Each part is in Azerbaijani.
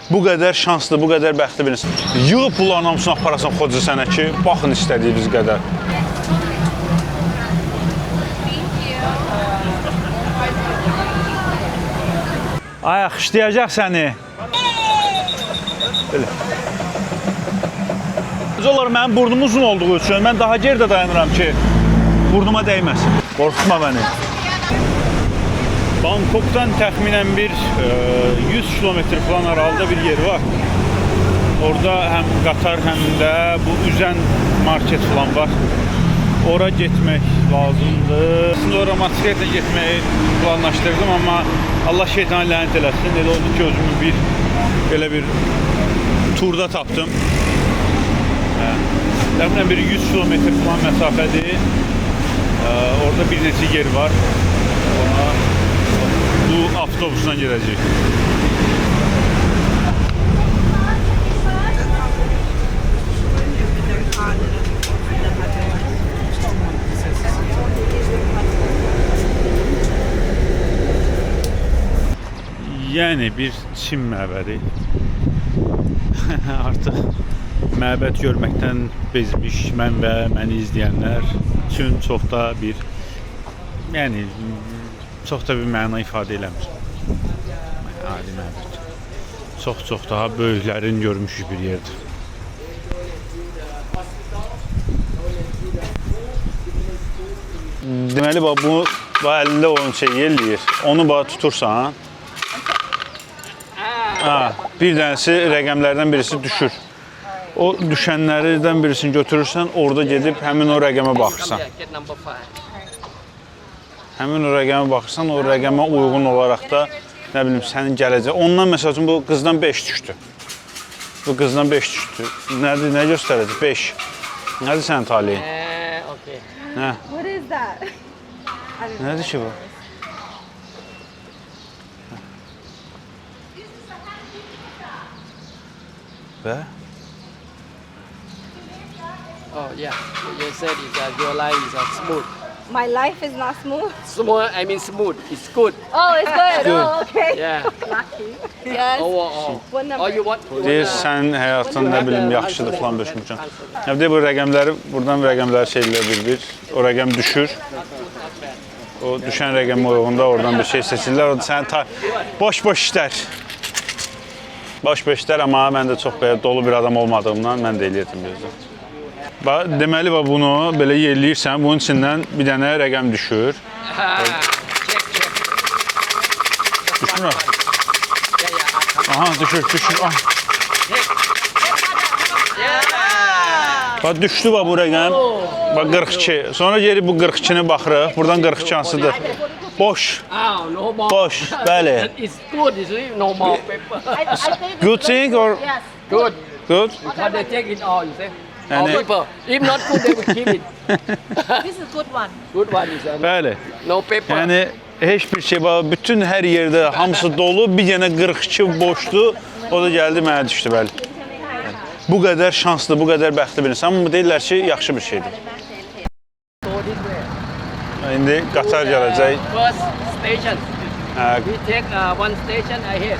Bu qədər şanslı, bu qədər bəxtli bir insan. Yığıb bunların hamısını aparasan Xoca sənə ki, baxın istədiyiniz qədər. Ay, xışlayacaq səni. Belə. Olar, mənim burnum uzun olduğu üçün mən daha geridə dayanıram ki, burnuma dəyməsin. Qorxutma məni. Bangkokdan təxminən bir 100 kilometr falan aralıda bir yer var. Orada həm qatar, həm də bu üzən market falan var. Ora getmək lazımdır. Aslında ora motosikletlə getməyi planlaşdırdım, amma Allah şeytanı lənət eləsin. Elə oldu ki, özümü belə bir turda tapdım. Təxminən bir 100 kilometr falan məsafədir. Orada bir neçə yer var. Ona bu avtobusla gedəcək. Yəni bir Çin məbədi. Artıq məbəd görməkdən bezmiş mən və məni izləyənlər üçün çox da bir məna ifadə eləmir. Adi məbəd. Çox daha böyüklərin görmüşük bir yerdir. Deməli, bu əlində onun şey eləyir. Onu tutursan, bir dənəsi rəqəmlərdən birisi düşür. O düşənlərdən birisini götürürsən, orada gedib həmin o rəqəmə baxırsan. Həmin o rəqəmə baxırsan, o rəqəmə uyğun olaraq da, nə bilim, sənin gələcək. Ondan məsəl üçün bu qızdan 5 düşdü. Bu qızdan 5 düşdü. Nədir, nə göstərəcək? 5. Nədir sənin taliyin? Nə? Nədir ki bu? Və? Oh yeah, you said your life is smooth. My life is not smooth. Smooth, I mean smooth. It's good. Oh, it's good. Oh, okay. Yeah. Lucky. Yes. Overall. What number? Or you want? Deyir, sənin həyatın nə bilim yaxşıdır falan beşmişən. Deyir, bu rəqəmləri, buradan rəqəmləri şeylər bir. O rəqəm düşür. O düşən rəqəmə uyğunda oradan bir şey seçirlər. O da sənin boş işlər. Boş işlər, amma mən də çox dolu bir adam olmadığımdan mən də eləyirdim gözlə. Deməli, bunu belə yerləyirsən, bunun içindən bir dənə rəqəm düşür. Düşür mü? Aha, düşür. Bax, düşdü bu rəqəm. Bax, 42. Sonra geri bu 42-ni baxırıq. Buradan 42 hansıdır? Boş. Boş, bəli. It's good, it's no more paper. Good thing or? Yes. Good. Good? Because they take it all, you say. And All paper. If not good, they will keep it. This is good one. Good one is Bəli. no paper. Yəni heç bir şey, bütün hər yerdə hamısı dolu, bir dənə 42 boşdu, o da gəldi mənə düşdü, bəli. Bu qədər şanslı, bu qədər bəxtli bir insan, amma deyirlər ki, yaxşı bir şeydir. İndi qatar gələcək. First station. We take one station ahead.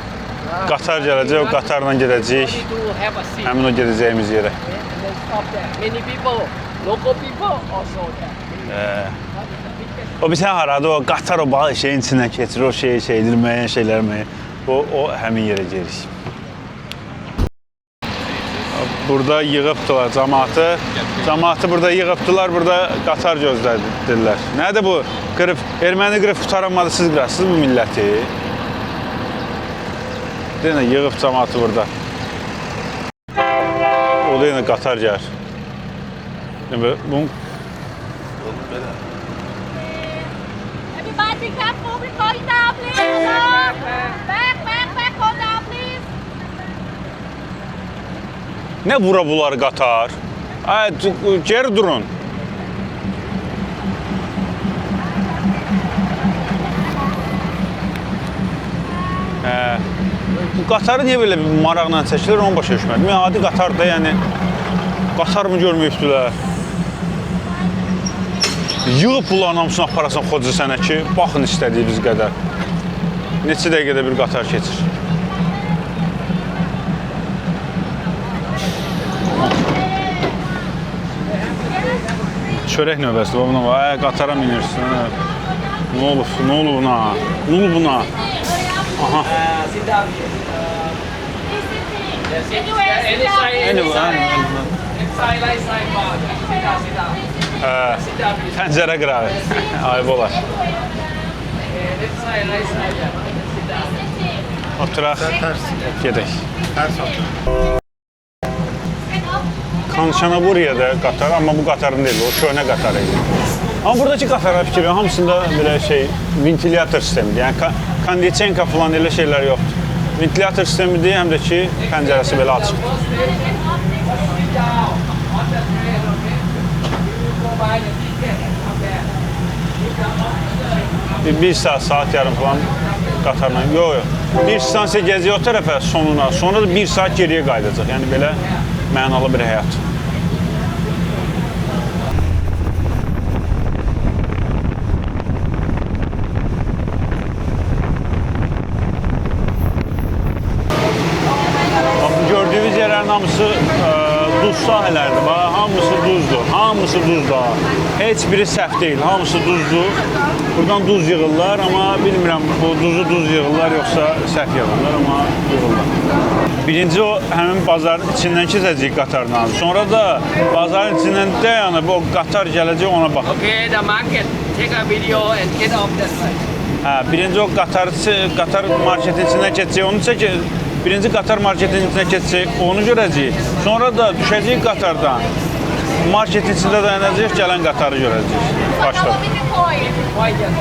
Qatar gələcək, o qatarla gedəcəyik. To have a seat. Həmin o gedəcəyimiz yerə. And then stop there. Many people, local people also there. O bir sən haradı, o qatar o şeyin içindən keçir, o şeydir, müəyyən şeylər müəyyən. O həmin yerə gedirik. Burada yığıbdılar cəmaatı. Cəmaatı burada yığıbdılar, burada qatar gözlədirlər. Nədir bu? Erməni qırıb qutaranmadı, siz qırasınız bu milləti. Deyinə, yığıb cəmaatı burada. O da yenə qatar gəlir. Everybody careful before you down, please. Back, hold down, please. Nə vura bunlar qatar? Geri durun. Bu qatarı niyə belə bir maraqla çəkilir, onu başa düşmədim. Adi qatarda, yəni, qatar mı görməyibdilər? Yığıb bunların hamısını aparasan Xoca sənə ki, baxın istədiyiniz qədər. Neçə dəqiqədə bir qatar keçir. çörək növbəsi var. Buna var. Qatara minirsən. Nə olub? Nə olub buna? Nə olub buna? Aha. Sit down. Anyway, Inside, right side bar. Sit down, sit down. Sit down, please. Pəncərə qırağı. Ayıb olar. Left side, right side. Sit down. Oturaq. Gedək. Ters otur. Kançanaburiyada qatar, amma bu qatarın deyil, o köhnə qatarı idi. Amma buradakı qatarlar fikir hamısında belə şey, ventilyator sistemidir. Yəni konditsenka falan elə şeylər yoxdur. Ventilyator sistemidir, həm də ki, pəncərəsi belə açıqdır. Bir saat yarım falan qatarla. Yox. Bir stansiya gəziyor o tərəfə sonuna, sonra da bir saat geriyə qayıdacaq. Yəni belə mənalı bir həyat. Gördüyünüz yerlərin hamısı duz sahələrdir. Hamısı duzdur. Hamısı duzdur. Heç biri səhv deyil. Hamısı duzdur. Buradan duz yığırlar, amma bilmirəm bu duzu duz yığırlar yoxsa səhv yığırlar, amma yığırlar. Birinci o həmin bazarın içindən keçəcək qatarla. Sonra da bazarın içindən dayanıb o qatar gələcək ona baxır. Okay, the market. Take a video and get off that side. Hə, birinci o qatar marketin içindən keçəcək, onu çəkir. Birinci qatar marketin içinə keçəcək, onu görəcəyik. Sonra da düşəcəyik qatardan. Marketin içində dayanacaq, gələn qatarı görəcəyik. Başladı. Why just?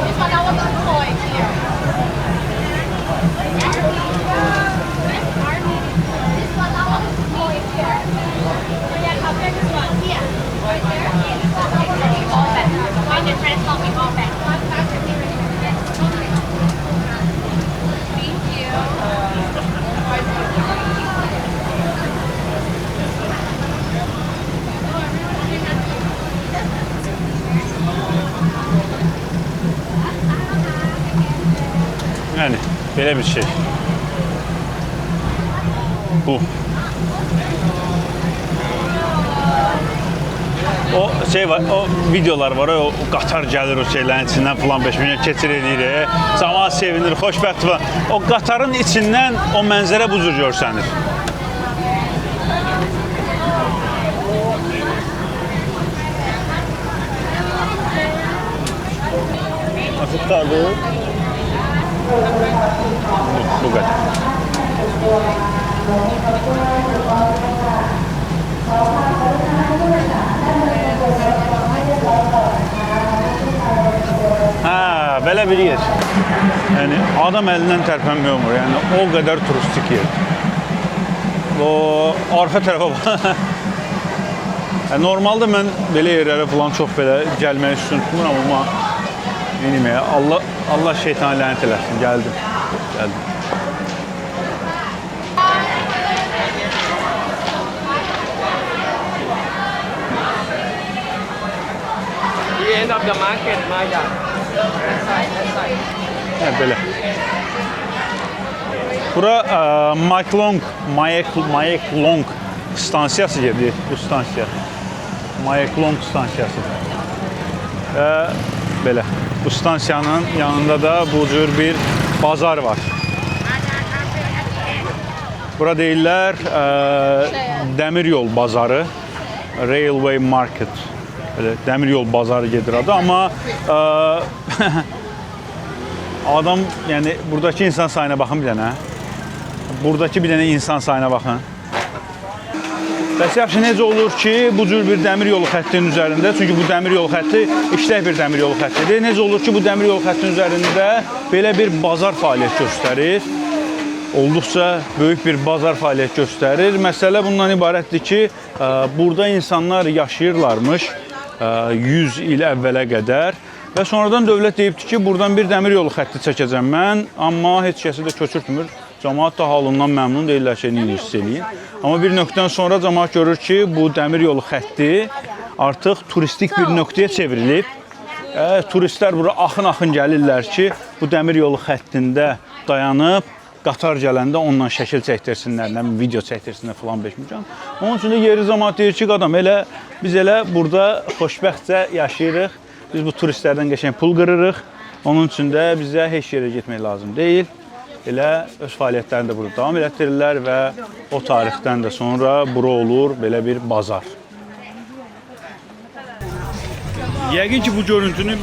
Yəni, belə bir şey. Bu. O şey var, o videolar var, o qatar gəlir o şeylərin içindən falan 5 milyon keçir edir, cəmaət sevinir, xoşbəxt var. O qatarın içindən o mənzərə bu cür görsənir. Nasıl tutardı? Bu kadar. Ha, belə bir yer. Yəni adam əlindən tərpənmək olmur. Yəni o qədər turistik yer. O arxa tərəfə bax. Normalda mən belə yerlərə falan çox belə gəlməyi üstün tutmuram, amma bilməyə Allah şeytanı lənət eləsin. Gəldim. The end of the market, Maya. That side. Hə, belə. Bura Maeklong stansiyası gedir, bu stansiya. Maeklong stansiyası. Belə. Bu stansiyanın yanında da bu cür bir bazar var. Bura deyirlər dəmir yol bazarı, Railway Market. Belə dəmir yol bazarı gedir adı, amma adam, yəni buradakı insan sayına baxın bir dənə. Buradakı bir dənə insan sayına baxın. Bəs yaxşı necə olur ki, bu cür bir dəmir yolu xəttinin üzərində, çünki bu dəmir yolu xətti işlək bir dəmir yolu xəttidir. Necə olur ki, bu dəmir yolu xəttinin üzərində belə bir bazar fəaliyyət göstərir? Olduqca böyük bir bazar fəaliyyət göstərir. Məsələ bundan ibarətdir ki, burada insanlar yaşayırlarmış 100 il əvvələ qədər və sonradan dövlət deyibdir ki, buradan bir dəmir yolu xətti çəkəcəm mən, amma heç kəsi də köçürtmür. Cəmaət da halından məmnun deyirlər ki, hiss eləyin. Amma bir nöqtədən sonra cəmaət görür ki, bu dəmir yolu xətti artıq turistik bir nöqtəyə çevrilib. Turistlər bura axın-axın gəlirlər ki, bu dəmir yolu xəttində dayanıb qatar gələndə onunla şəkil çəkdirsinlər, nə bilim, video çəkdirsinlər falan 5 milyon. Onun üçün də yeri cəmaət deyir ki, qadam, biz burada xoşbəxtcə yaşayırıq. Biz bu turistlərdən qəşəng pul qırırıq. Onun üçün də bizə heç yerə getmək lazım deyil. Elə öz fəaliyyətlərini də burada davam elətdirirlər və o tarixdən də sonra bura olur belə bir bazar. Yəqin ki, bu görüntünü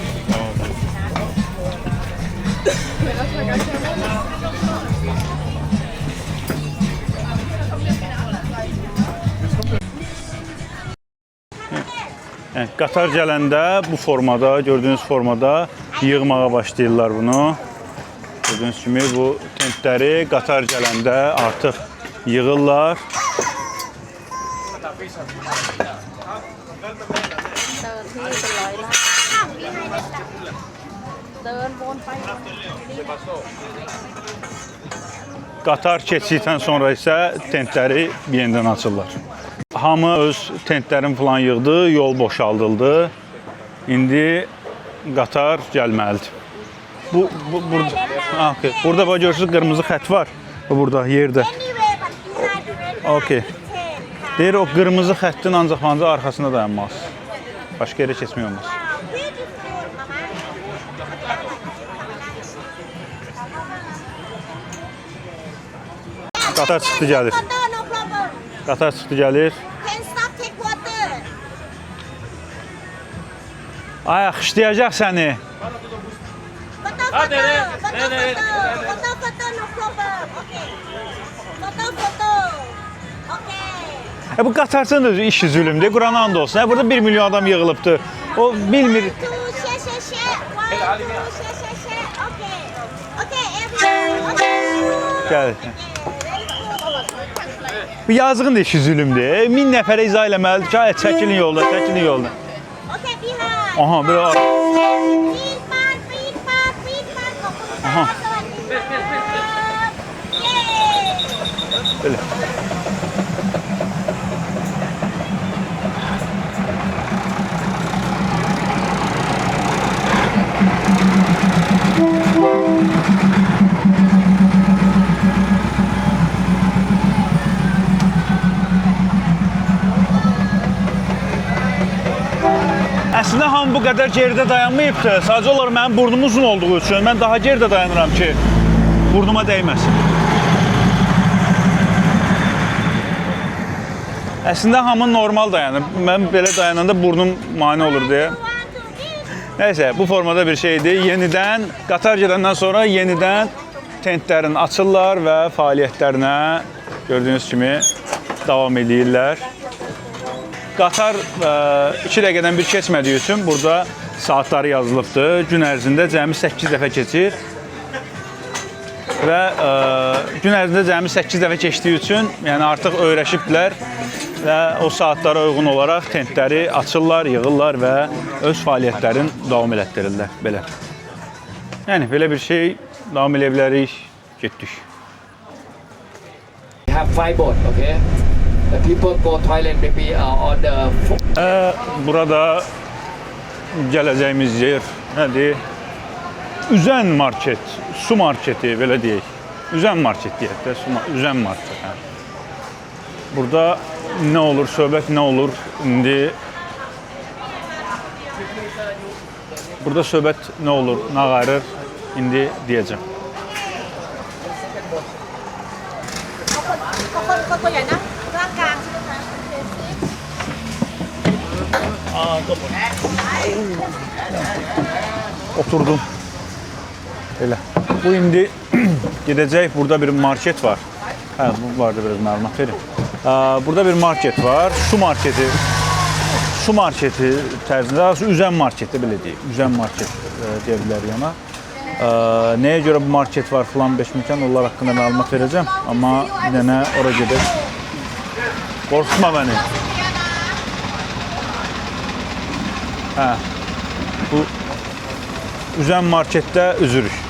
qatar gələndə bu formada, gördüyünüz formada yığmağa başlayırlar bunu. Gördüyünüz kimi bu tentləri qatar gələndə artıq yığırlar. Qatar keçdikdən sonra isə tentləri yenidən açırlar. Hamı öz tentlərini falan yığdı, yol boşaldıldı. İndi qatar gəlməlidir. Burada bax görürsünüz qırmızı xətt var. Burada yerdə. Okay. Deyir o qırmızı xəttin ancaq arxasında dayanmaz. Başqa yerə keçmək olmaz. Qatar çıxdı gəlir. Qatar çıxdı gəlir. Ay, xışlayacaq səni. Bu qatarçının da işi zülümdür. Qur'ana and olsun. Burada 1 milyon adam yığılıbdır. O bilmir. Gəl. Bu yazığın da işi zülümdür. 1000 nəfərə izah eləməlidir ki, çəkilin yolda, çəkilin yolda. Aha, bir var. Aha. Böyle. Əslində hamı bu qədər geridə dayanmayıbdır. Sadəcə olaraq mənim burnum uzun olduğu üçün mən daha geridə dayanıram ki, burnuma dəyməsin. Əslində hamı normal dayanır. Mən belə dayananda burnum mane olur deyə. Nəysə, bu formada bir şeydir. Yenidən, qatar gedəndən sonra yenidən tentlərini açırlar və fəaliyyətlərinə gördüyünüz kimi davam edirlər. Qatar 2 dəqiqədən bir keçmədiyi üçün burada saatları yazılıbdır. Gün ərzində cəmi 8 dəfə keçir. Və gün ərzində cəmi 8 dəfə keçdiyi üçün yəni artıq öyrəşiblər və o saatlara uyğun olaraq tentləri açırlar, yığırlar və öz fəaliyyətlərini davam elətdirirlər. Belə. Yəni, belə bir şey davam edə bilərik, getdik. We have 5 boats, okay? The people go toilet maybe on the... Burada gələcəyimiz yer nədir? Üzən market, su marketi, belə deyək. Üzən market deyək də, üzən market. Burada nə olur, söhbət nə olur? İndi burada söhbət nə olur, nə qayırır? İndi deyəcəm. Oturdum. Elə. Bu indi gedəcək. Burada bir market var. Hə, bu barədə biraz məlumat verin. Burada bir market var. Su marketi. Su marketi tərzində, üzən marketi belə deyək. Üzən market deyə bilər yana. Nəyə görə bu market var filan 5 milyon, onlar haqqında məlumat verəcəm. Amma bir dənə ora gedək. Qorxutma məni. Hə, bu üzən marketdə üzürük.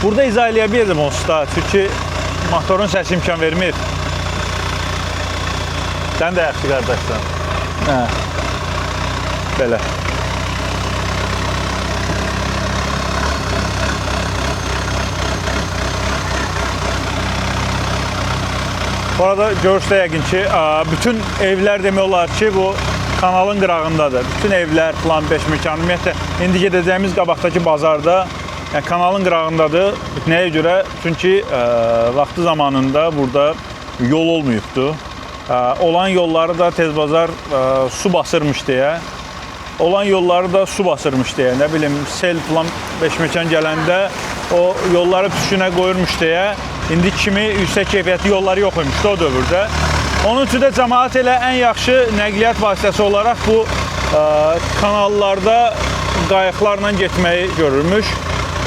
Burada izah eləyə bilirdim usta, çünki motorun səsi imkan vermir. Sən də yaxşı qardaşsan. Hə. Belə. Bu arada görürsünüz yəqin ki, bütün evlər demək olar ki, bu kanalın qırağındadır. Bütün evlər, plan 5 mekan, ümumiyyətlə, indi gedəcəyimiz qabaqdakı bazarda yəni, kanalın qırağındadır. Nəyə görə? Çünki vaxtı zamanında burada yol olmayıbdır. Olan yolları da tez bazar su basırmış deyə. Olan yolları da su basırmış deyə. Nə bilim, sel plan 5 mekan gələndə o yolları püskünə qoyurmuş deyə. İndi kimi yüksək keyfiyyətli yolları yox imişdi o dövrdə. Onun üçün də cəmaət elə ən yaxşı nəqliyyat vasitəsi olaraq bu kanallarda qayıqlarla getməyi görürmüş.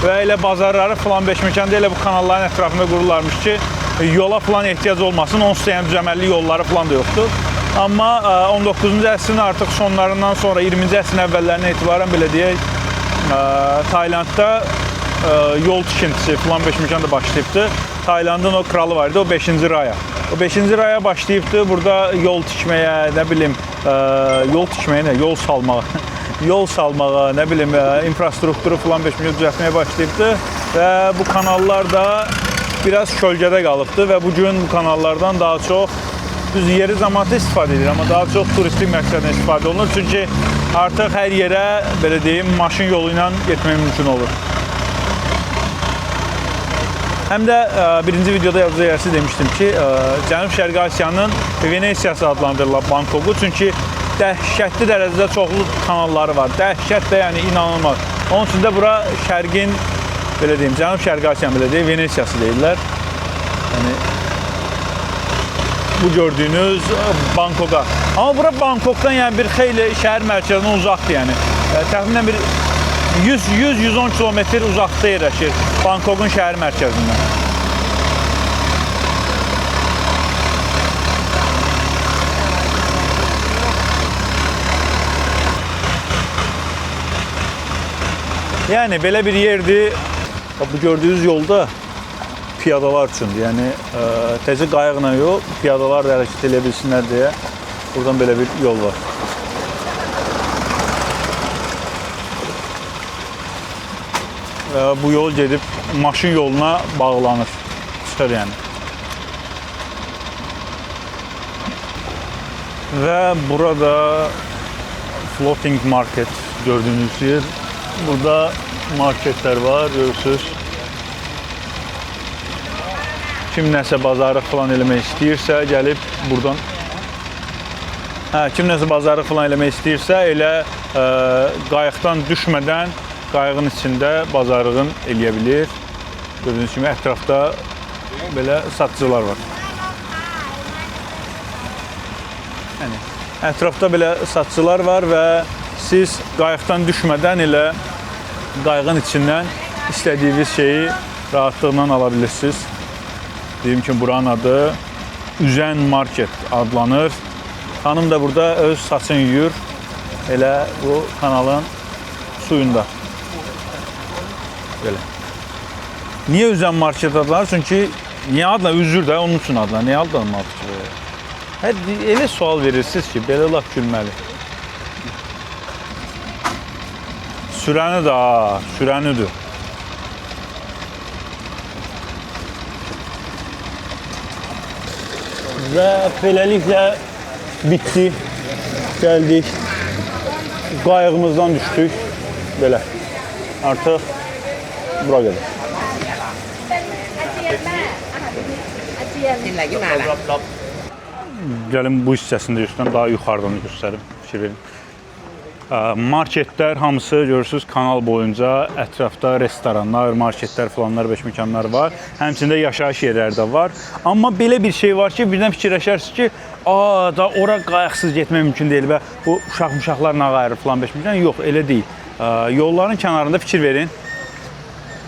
Və elə bazarları falan 5 mekanda elə bu kanalların ətrafında qururlarmış ki, yola falan ehtiyac olmasın, onsuz da yəni düzəməlli yolları falan da yoxdur. Amma 19-cu əsrin artıq sonlarından sonra 20-ci əsrin əvvəllərindən etibarən belə deyək, Taylandda yol tikintisi falan 5 mekanda başlayıbdır. Taylandın o kralı var idi, o 5-ci Raya. O 5-ci Raya başlayıbdır, burada yol tikməyə, nə bilim, yol tikməyə nə, yol salmağa, yol salmağa, nə bilim, infrastrukturu falan 5 milyon düzəltməyə başlayıbdır və bu kanallar da biraz kölgədə qalıbdır və bu gün bu kanallardan daha çox düz yeri zamanı istifadə edir, amma daha çox turistik məqsədlə istifadə olunur. Çünki artıq hər yerə, belə deyim, maşın yolu ilə getmək mümkün olur. Həm də birinci videoda yazıcı demişdim ki, Cənub-Şərqi Asiyanın Venesiyası adlandırılır Bangkoku. Çünki dəhşətli dərəcədə çoxlu kanalları var. Dəhşət də yəni inanılmaz. Onun üçün də bura şərqin, belə deyim, Cənub-Şərqi Asiyanın belə deyim, Venesiyası deyirlər. Yəni, bu gördüyünüz Bangkoka. Amma bura Bangkokdan yəni bir xeyli şəhər mərkəzindən uzaqdır yəni. Təxminən bir 100-110 kilometr uzaqda yerləşir Bangkokun şəhər mərkəzindən. Yəni belə bir yerdir. Bu gördüyünüz yolda piyadalar üçündür. Yəni təzə qayıqla yox, piyadalar da hərəkət edə bilsinlər deyə buradan belə bir yol var. Bu yol gedib maşın yoluna bağlanır. Çıxır yəni. Və burada floating market gördüyünüz yer. Burada marketlər var, görürsünüz. Kim nəsə bazarlıq falan eləmək istəyirsə, gəlib buradan. Kim nəsə bazarlıq falan eləmək istəyirsə, elə qayıqdan düşmədən qayığın içində bazarlığın eləyə bilir. Gördüyünüz kimi ətrafda belə satıcılar var. Yəni, ətrafda belə satıcılar var və siz qayıqdan düşmədən elə qayığın içindən istədiyiniz şeyi rahatlıqla ala bilirsiniz. Deyim ki, buranın adı Üzən Market adlanır. Xanım da burada öz saçını yuyur. Elə bu kanalın suyunda. Belə. Niyə Üzən Market adlanır? Çünki niyə adlanır? Üzür də onun üçün adlanır. Niyə adlanır? Elə sual verirsiniz ki, belə laf gülməli. Sürəni də, sürənidir. Və beləliklə bitdi. Gəldik. Qayığımızdan düşdük. Belə. Artıq bura qədər. Gəlin bu hissəsində üstdən daha yuxarıdan göstərim. Fikir verin. Marketlər hamısı görürsünüz kanal boyunca ətrafda restoranlar, marketlər falanlar, beşməkanlar var. Həmçində yaşayış yerləri də var. Amma belə bir şey var ki, birdən fikirləşərsiniz ki, da ora qayıqsız getmək mümkün deyil və bu uşaqlarla qayırır falan beşməkan. Yox, elə deyil. Yolların kənarında fikir verin.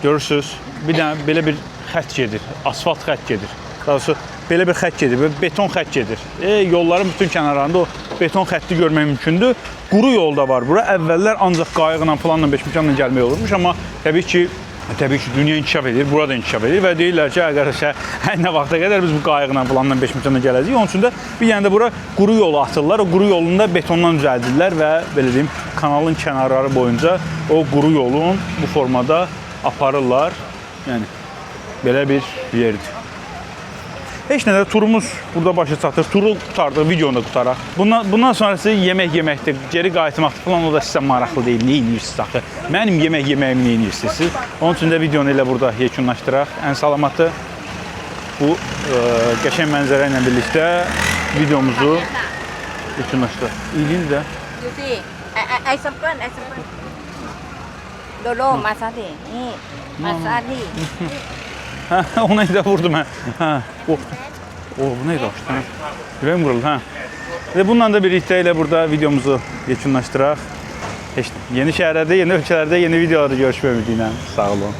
Görürsünüz, bir dənə belə bir xətt gedir, asfalt xətt gedir. Daha doğrusu belə bir xətt gedir, beton xətt gedir. Yolların bütün kənarlarında o beton xətti görmək mümkündür. Quru yolda var bura. Əvvəllər ancaq qayıqla falanla beşməkanla gəlmək olurmuş, amma təbii ki Təbii ki, dünya inkişaf edir, burada inkişaf edir və deyirlər ki, arkadaşlar, nə vaxta qədər biz bu qayıqla falandan 5 milyona gələcəyik. Onun üçün də bir yəni də bura quru yolu atırlar. O quru yolunu da betondan düzəldirlər və belə deyim, kanalın kənarları boyunca o quru yolun bu formada aparırlar. Yəni belə bir yerdir. Heç nədə turumuz burada başa çatır. Turu qurtardıq, videonu da qutaraq. Bundan sonrası yemək yeməkdir, geri qayıtmaqdır falan, o da sizə maraqlı deyil. Nə edirsiniz axı? Mənim yemək yeməyimi nə edirsiniz siz? Onun üçün də videonu elə burada yekunlaşdıraq. Ən salamatı bu qəşəng mənzərə ilə birlikdə videomuzu yekunlaşdıraq. İyiliğiniz də. You see, I sample. Dolo, massage. Massage. Hə, o neydə vurdum hə. Hə. O bu neydə açdı? Ürəyim qırıldı hə. Və bununla da birlikdə elə burada videomuzu yekunlaşdıraq. Yeni şəhərlərdə, yeni ölkələrdə, yeni videolarda görüşmək ümidi ilə. Sağ olun.